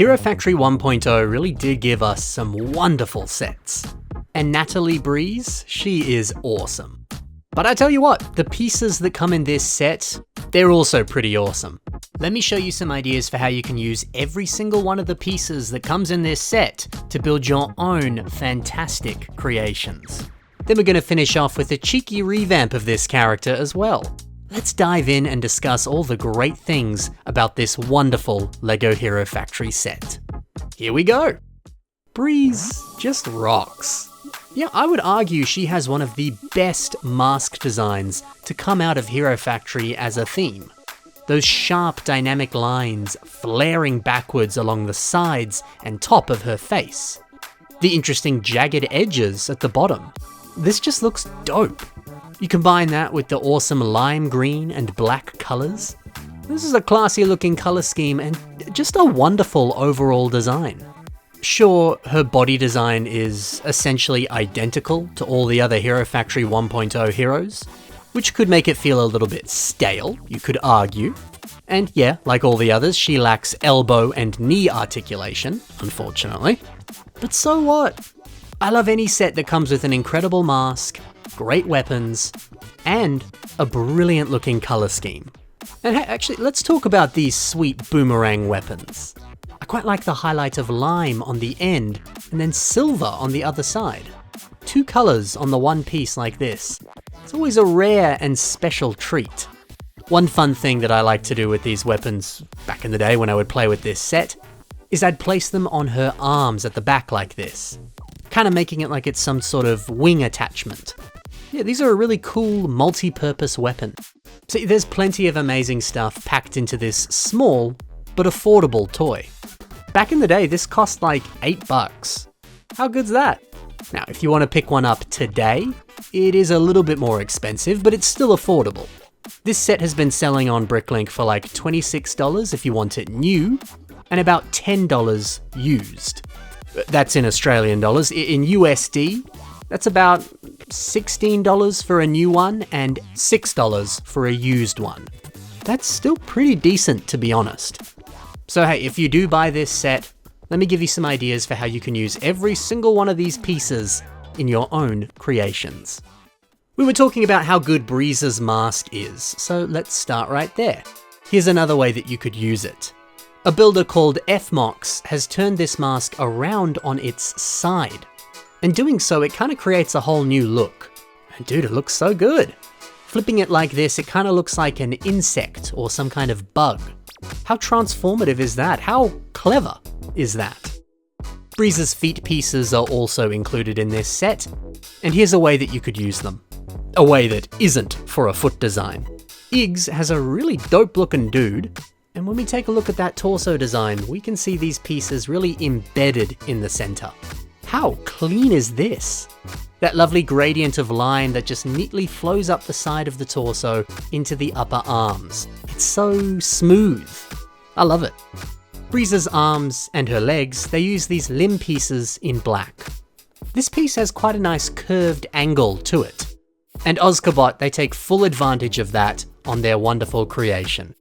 Hero Factory 1.0 really did give us some wonderful sets. And Natalie Breez, she is awesome. But I tell you what, the pieces that come in this set, they're also pretty awesome. Let me show you some ideas for how you can use every single one of the pieces that comes in this set to build your own fantastic creations. Then we're going to finish off with a cheeky revamp of this character as well. Let's dive in and discuss all the great things about this wonderful LEGO Hero Factory set. Here we go! Breez just rocks. Yeah, I would argue she has one of the best mask designs to come out of Hero Factory as a theme. Those sharp dynamic lines flaring backwards along the sides and top of her face. The interesting jagged edges at the bottom. This just looks dope. You combine that with the awesome lime green and black colors. This is a classy looking color scheme and just a wonderful overall design. Sure, her body design is essentially identical to all the other Hero Factory 1.0 heroes, which could make it feel a little bit stale, you could argue. And yeah, like all the others, she lacks elbow and knee articulation, unfortunately. But so what? I love any set that comes with an incredible mask, great weapons, and a brilliant looking color scheme. And hey, actually, let's talk about these sweet boomerang weapons. I quite like the highlight of lime on the end and then silver on the other side. Two colors on the one piece like this. It's always a rare and special treat. One fun thing that I like to do with these weapons back in the day when I would play with this set is I'd place them on her arms at the back like this, kind of making it like it's some sort of wing attachment. Yeah, these are a really cool multi-purpose weapon. See, there's plenty of amazing stuff packed into this small but affordable toy. Back in the day, this cost like $8. How good's that? Now, if you want to pick one up today, it is a little bit more expensive, but it's still affordable. This set has been selling on Bricklink for like $26 if you want it new, and about $10 used. That's in Australian dollars. In USD, that's about $16 for a new one and $6 for a used one. That's still pretty decent, to be honest. So hey, if you do buy this set, let me give you some ideas for how you can use every single one of these pieces in your own creations. We were talking about how good Breez's mask is, so let's start right there. Here's another way that you could use it. A builder called MOCs has turned this mask around on its side. In doing so, it kind of creates a whole new look. And dude, it looks so good. Flipping it like this, it kind of looks like an insect or some kind of bug. How transformative is that? How clever is that? Breez's feet pieces are also included in this set, and here's a way that you could use them. A way that isn't for a foot design. Iggs has a really dope looking dude, and when we take a look at that torso design, we can see these pieces really embedded in the center. How clean is this? That lovely gradient of line that just neatly flows up the side of the torso into the upper arms. It's so smooth. I love it. Breez's arms and her legs, they use these limb pieces in black. This piece has quite a nice curved angle to it. And Ozcobot, they take full advantage of that on their wonderful creation.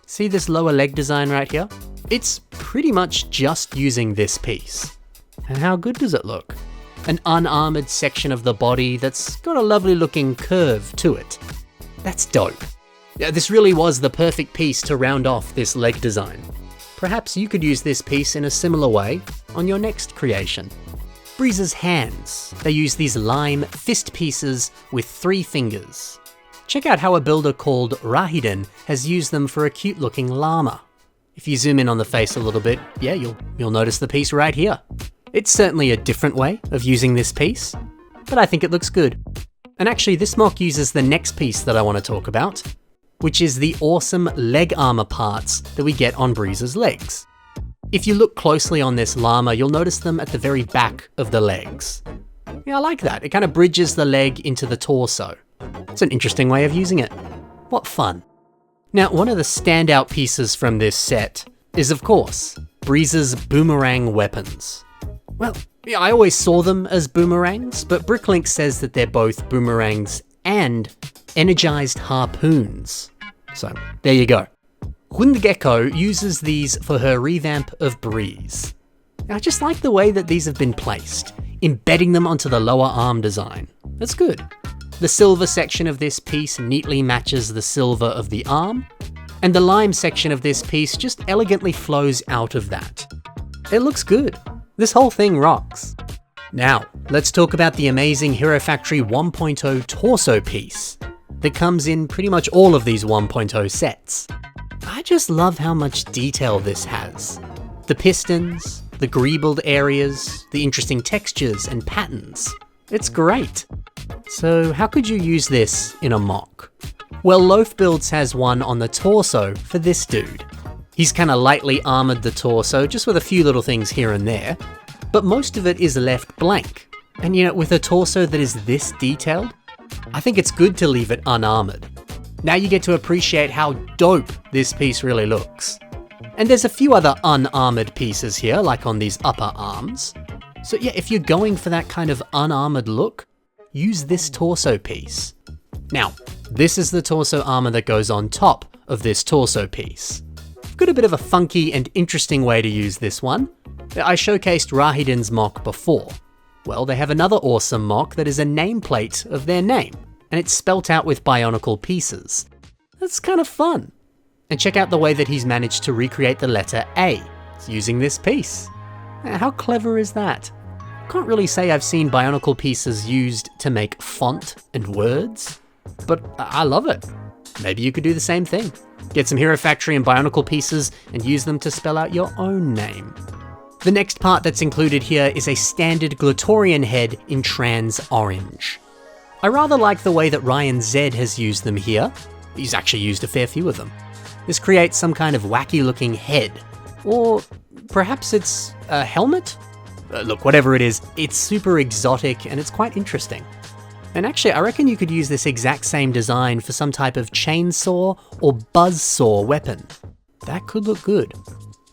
See this lower leg design right here? It's pretty much just using this piece. And how good does it look? An unarmored section of the body that's got a lovely looking curve to it. That's dope. Yeah, this really was the perfect piece to round off this leg design. Perhaps you could use this piece in a similar way on your next creation. Breez's hands. They use these lime fist pieces with 3 fingers. Check out how a builder called Rahiden has used them for a cute looking llama. If you zoom in on the face a little bit, yeah, you'll notice the piece right here. It's certainly a different way of using this piece, but I think it looks good. And actually, this MOC uses the next piece that I want to talk about, which is the awesome leg armor parts that we get on Breez's legs. If you look closely on this llama, you'll notice them at the very back of the legs. Yeah, I like that. It kind of bridges the leg into the torso. It's an interesting way of using it. What fun. Now, one of the standout pieces from this set is, of course, Breez's boomerang weapons. Well, yeah, I always saw them as boomerangs, but Bricklink says that they're both boomerangs and energized harpoons. So, there you go. Gecko uses these for her revamp of Breez. Now, I just like the way that these have been placed, embedding them onto the lower arm design. That's good. The silver section of this piece neatly matches the silver of the arm, and the lime section of this piece just elegantly flows out of that. It looks good. This whole thing rocks. Now, let's talk about the amazing Hero Factory 1.0 torso piece that comes in pretty much all of these 1.0 sets. I just love how much detail this has. The pistons, the greebled areas, the interesting textures and patterns. It's great. So how could you use this in a mock? Well, Loaf Builds has one on the torso for this dude. He's kind of lightly armored the torso, just with a few little things here and there, but most of it is left blank. And you know, with a torso that is this detailed, I think it's good to leave it unarmored. Now you get to appreciate how dope this piece really looks. And there's a few other unarmored pieces here, like on these upper arms. So yeah, if you're going for that kind of unarmored look, use this torso piece. Now, this is the torso armor that goes on top of this torso piece. I've got a bit of a funky and interesting way to use this one. I showcased Rahidin's mock before. Well, they have another awesome mock that is a nameplate of their name, and it's spelt out with Bionicle pieces. That's kind of fun. And check out the way that he's managed to recreate the letter A using this piece. How clever is that? Can't really say I've seen Bionicle pieces used to make font and words, but I love it. Maybe you could do the same thing. Get some Hero Factory and Bionicle pieces and use them to spell out your own name. The next part that's included here is a standard Glatorian head in trans orange. I rather like the way that Ryan Z has used them here. He's actually used a fair few of them. This creates some kind of wacky looking head. Or perhaps it's a helmet? Look, whatever it is, it's super exotic and it's quite interesting. And actually, I reckon you could use this exact same design for some type of chainsaw or buzzsaw weapon. That could look good.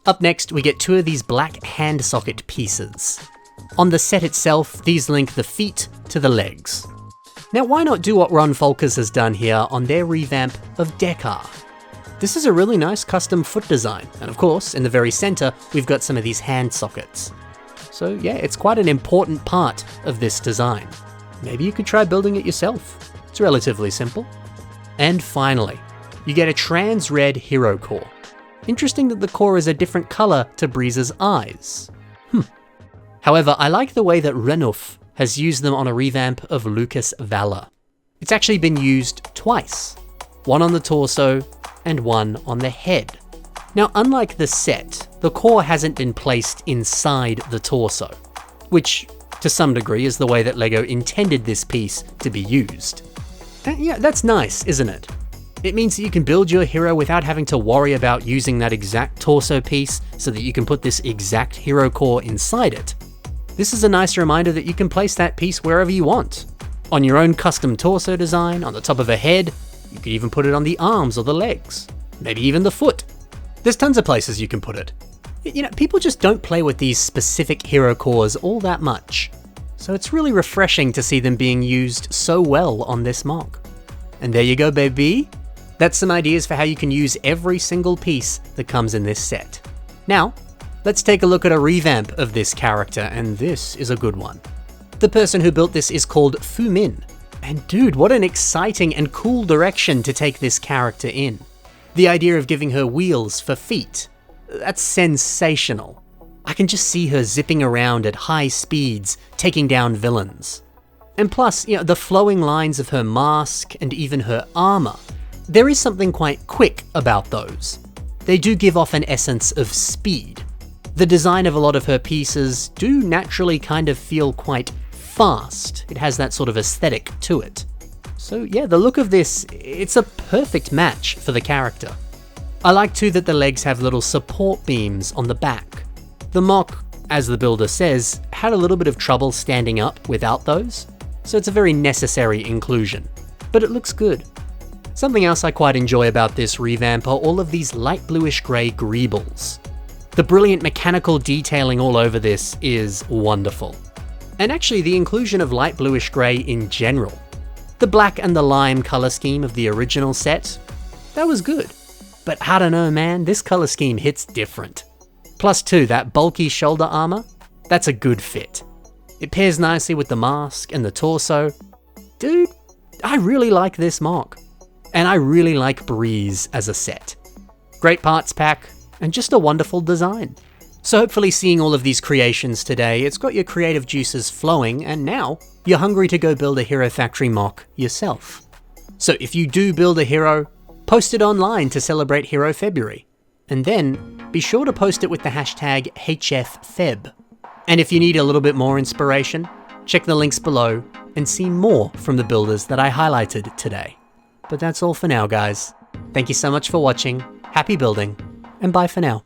Up next, we get two of these black hand socket pieces. On the set itself, these link the feet to the legs. Now, why not do what Ron Folkers has done here on their revamp of Dekar? This is a really nice custom foot design, and of course, in the very center, we've got some of these hand sockets. So yeah, it's quite an important part of this design. Maybe you could try building it yourself. It's relatively simple. And finally, you get a trans red hero core. Interesting that the core is a different color to Breez's eyes. However, I like the way that Renuf has used them on a revamp of Lucas Valor. It's actually been used twice. One on the torso and one on the head. Now, unlike the set, the core hasn't been placed inside the torso, which to some degree is the way that LEGO intended this piece to be used. And yeah, that's nice, isn't it? It means that you can build your hero without having to worry about using that exact torso piece so that you can put this exact hero core inside it. This is a nice reminder that you can place that piece wherever you want. On your own custom torso design, on the top of a head, you could even put it on the arms or the legs, maybe even the foot. There's tons of places you can put it. You know, people just don't play with these specific hero cores all that much. So it's really refreshing to see them being used so well on this mock. And there you go, baby. That's some ideas for how you can use every single piece that comes in this set. Now, let's take a look at a revamp of this character, and this is a good one. The person who built this is called Fu Min. And dude, what an exciting and cool direction to take this character in. The idea of giving her wheels for feet, that's sensational. I can just see her zipping around at high speeds, taking down villains. And plus, you know, the flowing lines of her mask and even her armor, there is something quite quick about those. They do give off an essence of speed. The design of a lot of her pieces do naturally kind of feel quite fast. It has that sort of aesthetic to it. So yeah, the look of this, it's a perfect match for the character. I like too that the legs have little support beams on the back. The mock, as the builder says, had a little bit of trouble standing up without those, so it's a very necessary inclusion, but it looks good. Something else I quite enjoy about this revamp are all of these light bluish grey greebles. The brilliant mechanical detailing all over this is wonderful. And actually the inclusion of light bluish grey in general. The black and the lime colour scheme of the original set, that was good. But I don't know, man, this color scheme hits different. Plus 2, that bulky shoulder armor, that's a good fit. It pairs nicely with the mask and the torso. Dude, I really like this MOC. And I really like Breez as a set. Great parts pack, and just a wonderful design. So hopefully seeing all of these creations today, it's got your creative juices flowing, and now you're hungry to go build a Hero Factory MOC yourself. So if you do build a hero, post it online to celebrate Hero February. And then be sure to post it with the hashtag HFFeb. And if you need a little bit more inspiration, check the links below and see more from the builders that I highlighted today. But that's all for now, guys. Thank you so much for watching, happy building, and bye for now.